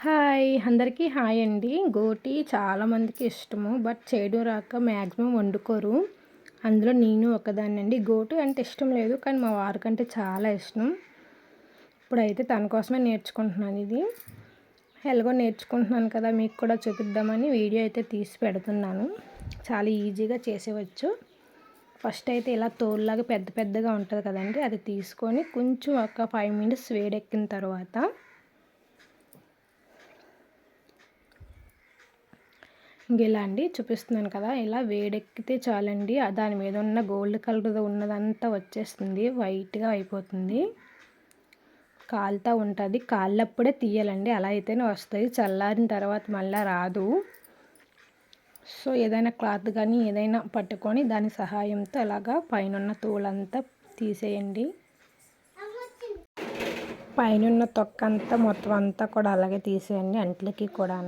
Hi! అందరికీ hi అండి. గోటి చాలామందికి ఇష్టము. బట్ చేయడం రాక మ్యాక్సిమం వండుకోరు. అందులో నేను ఒకదాన్నండి. గోటు అంటే ఇష్టం లేదు. కానీ మా వారికంటే చాలా ఇష్టం. ఇప్పుడైతే తన కోసమే నేర్చుకుంటున్నాను ఇది. ఎలాగో నేర్చుకుంటున్నాను కదా, మీకు కూడా చూపిద్దామని వీడియో అయితే తీసి పెడుతున్నాను. చాలా ఈజీగా చేసేవచ్చు. ఫస్ట్ అయితే ఇలా తోలులాగా పెద్ద పెద్దగా ఉంటుంది కదండి, అది తీసుకొని కొంచెం ఒక 5 మినిట్స్ వేడెక్కిన తర్వాత ఇలా అండి చూపిస్తున్నాను కదా, ఇలా వేడెక్కితే చాలండి. దాని మీద ఉన్న గోల్డ్ కలర్ ఉన్నదంతా వచ్చేస్తుంది, వైట్గా అయిపోతుంది. కాలుతూ ఉంటుంది. కాలినప్పుడే తీయాలండి, అలా అయితేనే వస్తాయి. చల్లారిన తర్వాత మళ్ళీ రాదు. సో ఏదైనా క్లాత్ కానీ ఏదైనా పట్టుకొని దాని సహాయంతో అలాగా పైన తోలంతా తీసేయండి. పైన తొక్క అంతా మొత్తం అంతా కూడా అలాగే తీసేయండి, అంట్లకి కూడా.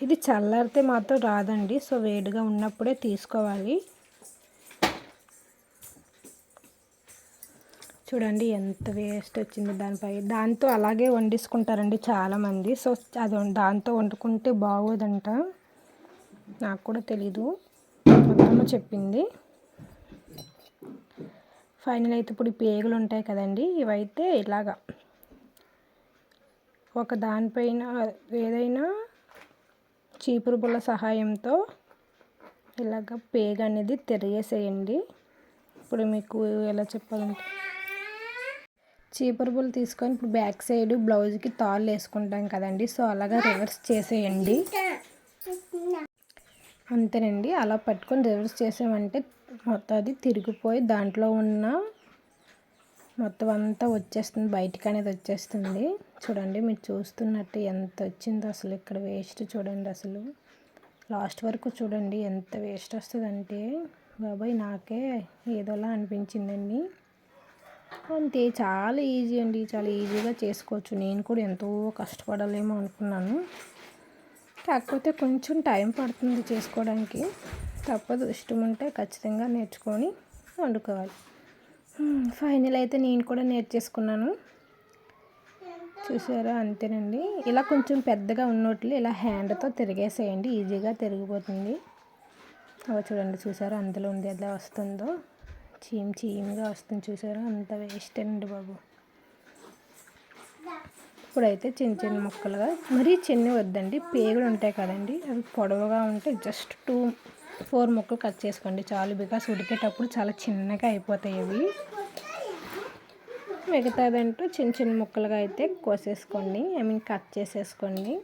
ఇది చల్లారితే మాత్రం రాదండి. సో వేడిగా ఉన్నప్పుడే తీసుకోవాలి. చూడండి ఎంత వేస్ట్ వచ్చింది దానిపై. దాంతో అలాగే వండేసుకుంటారండి చాలామంది. సో అది దాంతో వండుకుంటే బాగోదంట. నాకు కూడా తెలీదు, మొత్తము చెప్పింది. ఫైనల్ అయితే ఇప్పుడు పేగులు ఉంటాయి కదండి, ఇవైతే ఇలాగా ఒక దానిపైన ఏదైనా చీపురు పుల్ల సహాయంతో ఇలాగ పేగ అనేది తిరిగేసేయండి. ఇప్పుడు మీకు ఎలా చెప్పాలంటే, చీపురు పుల్ల తీసుకొని ఇప్పుడు బ్యాక్ సైడ్ బ్లౌజ్కి తాళ్ళు వేసుకుంటాం కదండి, సో అలాగా రివర్స్ చేసేయండి. అంతేనండి, అలా పట్టుకొని రివర్స్ చేసామంటే మొత్తం అది తిరిగిపోయి దాంట్లో ఉన్న మొత్తం అంతా వచ్చేస్తుంది, బయటికి అనేది వచ్చేస్తుంది. చూడండి, మీరు చూస్తున్నట్టు ఎంత వచ్చిందో అసలు. ఇక్కడ వేస్ట్ చూడండి, అసలు లాస్ట్ వరకు చూడండి ఎంత వేస్ట్ వస్తుందంటే బాబాయ్, నాకే ఏదోలా అనిపించిందండి. అంతే, చాలా ఈజీ అండి, చాలా ఈజీగా చేసుకోవచ్చు. నేను కూడా ఎంతో కష్టపడాలేమో అనుకున్నాను, కాకపోతే కొంచెం టైం పడుతుంది చేసుకోవడానికి. తప్పదు, ఇష్టం ఉంటే ఖచ్చితంగా నేర్చుకొని వండుకోవాలి. ఫైనల్ అయితే నేను కూడా నేర్చేసుకున్నాను, చూసారా. అంతేనండి, ఇలా కొంచెం పెద్దగా ఉన్నట్లు ఇలా హ్యాండ్తో తిరిగేసేయండి, ఈజీగా తిరిగిపోతుంది. చూడండి, చూసారా అందులో ఉంది ఎలా వస్తుందో, చీమ్గా వస్తుంది చూసారా. అంత వేస్ట్ అండి బాబు. ఇప్పుడైతే చిన్న చిన్న ముక్కలుగా, మరీ చిన్నవి వద్దండి, పేగులు ఉంటాయి కదండి, అవి పొడవుగా ఉంటే జస్ట్ 2-4 ముక్కలు కట్ చేసుకోండి చాలు. బికాస్ ఉడికేటప్పుడు చాలా చిన్నగా అయిపోతాయి అవి. మిగతాదంటూ చిన్న చిన్న ముక్కలుగా అయితే కోసేసుకోండి, కట్ చేసేసుకోండి.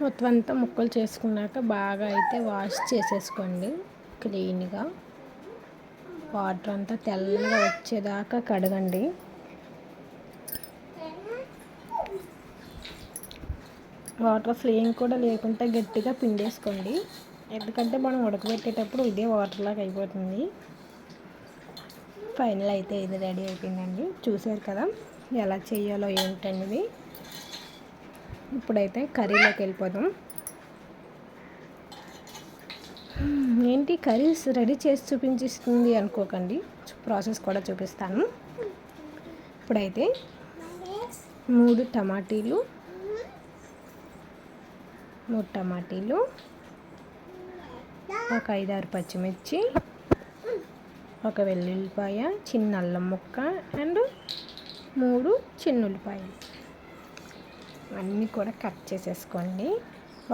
మొత్తం అంతా ముక్కలు చేసుకున్నాక బాగా అయితే వాష్ చేసేసుకోండి క్లీన్గా. వాటర్ అంతా తెల్లగా వచ్చేదాకా కడగండి. వాటర్ ఫ్లేయింగ్ కూడా లేకుండా గట్టిగా పిండేసుకోండి, ఎందుకంటే మనం ఉడకబెట్టేటప్పుడు ఇదే వాటర్ లాగా అయిపోతుంది. ఫైనల్ అయితే ఇది రెడీ అయిపోయిందండి, చూసారు కదా ఎలా చేయాలో ఏంటనేది. ఇప్పుడైతే కర్రీలోకి వెళ్ళిపోదాం. ఏంటి కర్రీస్ రెడీ చేసి చూపించిస్తుంది అనుకోకండి, ప్రాసెస్ కూడా చూపిస్తాను. ఇప్పుడైతే 3 టమాటీలు, ఒక 5-6 పచ్చిమిర్చి, ఒక వెల్లుల్లిపాయ, చిన్న అల్లం ముక్క అండ్ 3 చిన్న ఉల్లిపాయలు అన్నీ కూడా కట్ చేసేసుకోండి.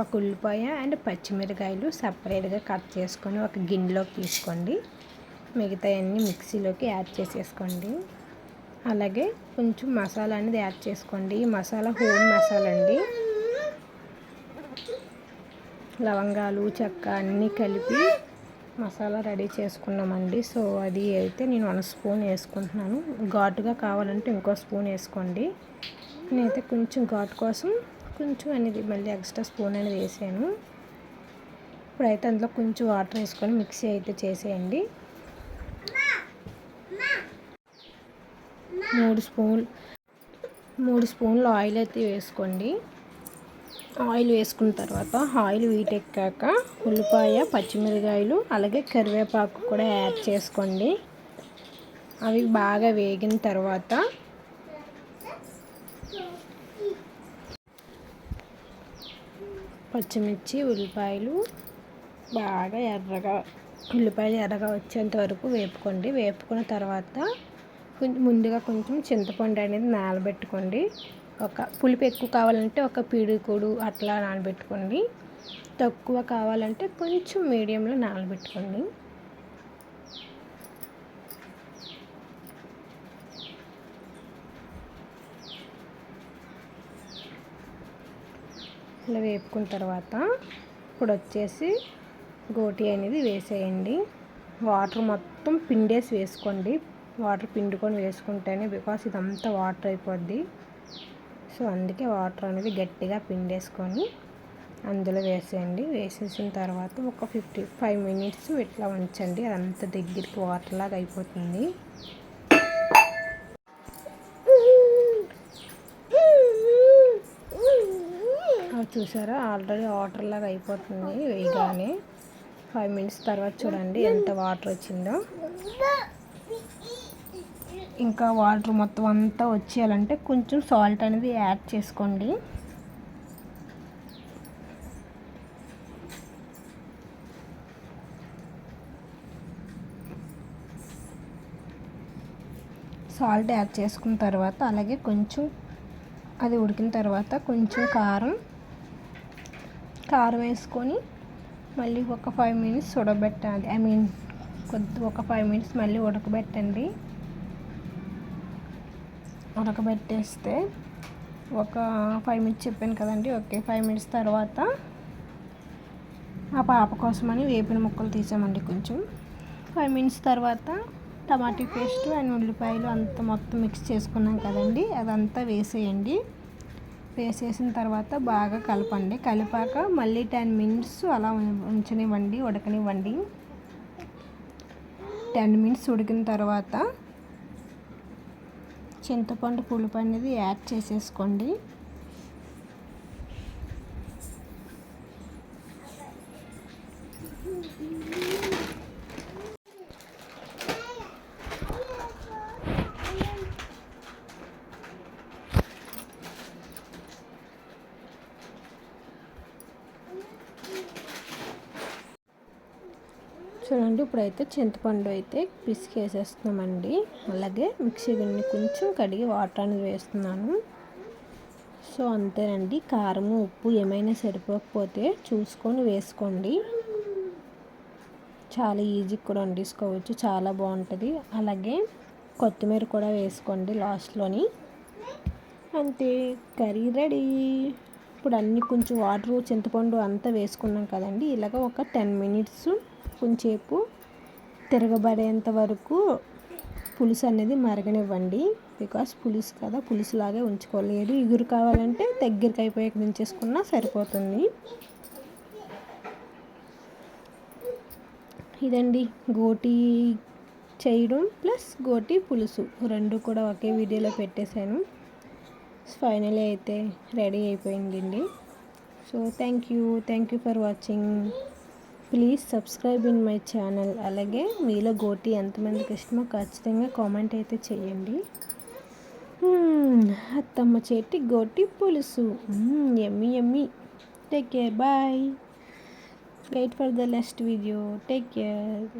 ఒక ఉల్లిపాయ అండ్ పచ్చిమిరకాయలు సపరేట్గా కట్ చేసుకొని ఒక గిన్నెలోకి తీసుకోండి. మిగతా అన్నీ మిక్సీలోకి యాడ్ చేసేసుకోండి. అలాగే కొంచెం మసాలా అనేది యాడ్ చేసుకోండి. ఈ మసాలా హోమ్ మసాలా అండి. లవంగాలు, చెక్క అన్నీ కలిపి మసాలా రెడీ చేసుకున్నామండి. సో అది అయితే నేను 1 స్పూన్ వేసుకుంటున్నాను. ఘాటుగా కావాలంటే ఇంకో స్పూన్ వేసుకోండి. నేనైతే కొంచెం ఘాటు కోసం కొంచెం అనేది మళ్ళీ ఎక్స్ట్రా స్పూన్ అనేది వేసాను. ఇప్పుడైతే అందులో కొంచెం వాటర్ వేసుకొని మిక్సీ అయితే చేసేయండి. 3 స్పూన్లు ఆయిల్ అయితే వేసుకోండి. ఆయిల్ వేసుకున్న తర్వాత ఆయిల్ వీటెక్కాక ఉల్లిపాయ, పచ్చిమిరకాయలు అలాగే కరివేపాకు కూడా యాడ్ చేసుకోండి. అవి బాగా వేగిన తర్వాత పచ్చిమిర్చి, ఉల్లిపాయలు బాగా ఉల్లిపాయలు ఎర్రగా వచ్చేంత వరకు వేపుకోండి. వేపుకున్న తర్వాత ముందుగా కొంచెం చింతపండు అనేది నానబెట్టుకోండి. పులుపు ఎక్కువ కావాలంటే ఒక పిడికుడు అట్లా నానబెట్టుకోండి. తక్కువ కావాలంటే కొంచెం మీడియంలో నానబెట్టుకోండి. ఇలా వేపుకున్న తర్వాత ఇప్పుడు వచ్చేసి గోటి అనేది వేసేయండి. వాటర్ మొత్తం పిండేసి వేసుకోండి. వాటర్ పిండుకొని వేసుకుంటేనే, బికాస్ ఇదంతా వాటర్ అయిపోద్ది. సో అందుకే వాటర్ అనేది గట్టిగా పిండేసుకొని అందులో వేసేయండి. వేసేసిన తర్వాత ఒక 5 మినిట్స్ ఇట్లా ఉంచండి. అదంతా దగ్గరికి వాటర్ లాగా అయిపోతుంది. చూసారా, ఆల్రెడీ వాటర్ లాగా అయిపోతుంది. వేయగానే 5 మినిట్స్ తర్వాత చూడండి ఎంత వాటర్ వచ్చిందో. ఇంకా వాటర్ మొత్తం అంతా వచ్చేయాలంటే కొంచెం సాల్ట్ అనేది యాడ్ చేసుకోండి. సాల్ట్ యాడ్ చేసుకున్న తర్వాత అలాగే కొంచెం అది ఉడికిన తర్వాత కొంచెం కారం వేసుకొని మళ్ళీ ఒక 5 మినిట్స్ ఉడకబెట్టాలి. ఒక 5 మినిట్స్ మళ్ళీ ఉడకబెట్టండి. ఉడకబెట్టేస్తే ఒక 5 మినిట్స్ చెప్పాను కదండి. ఓకే, 5 మినిట్స్ తర్వాత ఆ పాప కోసమని వేపిన ముక్కలు తీసామండి. కొంచెం 5 మినిట్స్ తర్వాత టమాటా పేస్ట్ అండ్ ఉల్లిపాయలు అంతా మొత్తం మిక్స్ చేసుకున్నాం కదండి, అదంతా వేసేయండి. వేసేసిన తర్వాత బాగా కలపండి. కలిపాక మళ్ళీ 10 మినిట్స్ అలా ఉంచనివ్వండి, ఉడకనివ్వండి. 10 మినిట్స్ ఉడికిన తర్వాత చింతపండు పులుపు అనేది యాడ్ చేసేసుకోండి. చూడండి, ఇప్పుడైతే చింతపండు అయితే పిసికేసేస్తున్నామండి. అలాగే మిక్సీ గిన్నె కొంచెం కడిగి వాటర్ అనేది వేస్తున్నాను. సో అంతేనండి. కారము, ఉప్పు ఏమైనా సరిపోకపోతే చూసుకొని వేసుకోండి. చాలా ఈజీ కూడా వండేసుకోవచ్చు, చాలా బాగుంటుంది. అలాగే కొత్తిమీర కూడా వేసుకోండి లాస్ట్లోని. అంతే, కర్రీ రెడీ. ఇప్పుడు అన్నీ కొంచెం వాటర్, చింతపండు అంతా వేసుకున్నాం కదండి. ఇలాగ ఒక 10 మినిట్స్ కొంచెంసేపు తిరగబడేంత వరకు పులుసు అనేది మరగనివ్వండి. బికాస్ పులుసు కదా, పులుసులాగే ఉంచుకోలేదు. ఇగురు కావాలంటే దగ్గరికి అయిపోయాక దించేసుకున్నా సరిపోతుంది. ఇదండి గోటి చేయడం ప్లస్ గోటి పులుసు రెండు కూడా ఒకే వీడియోలో పెట్టేశాను. ఫైనలీ అయితే రెడీ అయిపోయిందండి. So thank you for watching. Please subscribe in my channel. అలాగే మీలో గోటి ఎంతమందికి ఇష్టమో ఖచ్చితంగా కామెంట్ అయితే చేయండి. అత్తమ్మ చేతి గోటి పులుసు yummy yummy. Take care, bye. Wait for the next video. Take care.